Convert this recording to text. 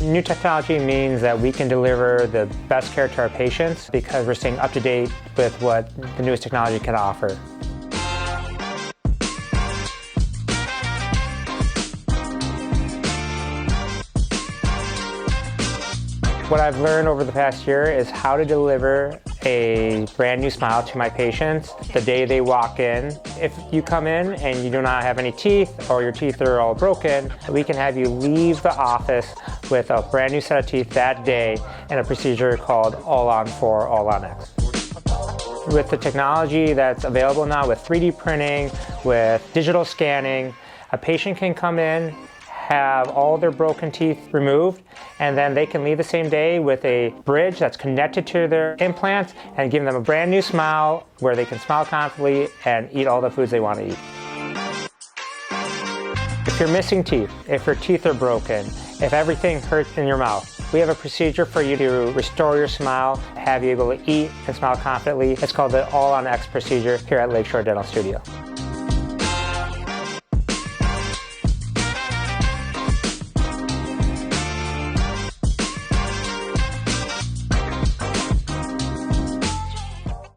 New technology means that we can deliver the best care to our patients because we're staying up to date with what the newest technology can offer. What I've learned over the past year is how to deliver a brand new smile to my patients the day they walk in. If you come in and you do not have any teeth or your teeth are all broken, we can have you leave the office with a brand new set of teeth that day in a procedure called All-on-4, All-on-X. With the technology that's available now with 3D printing, with digital scanning, a patient can come in, have all their broken teeth removed, and then they can leave the same day with a bridge that's connected to their implants and give them a brand new smile where they can smile confidently and eat all the foods they want to eat. If you're missing teeth, if your teeth are broken, if everything hurts in your mouth, we have a procedure for you to restore your smile, have you able to eat and smile confidently. It's called the All-on-X procedure here at Lakeshore Dental Studio.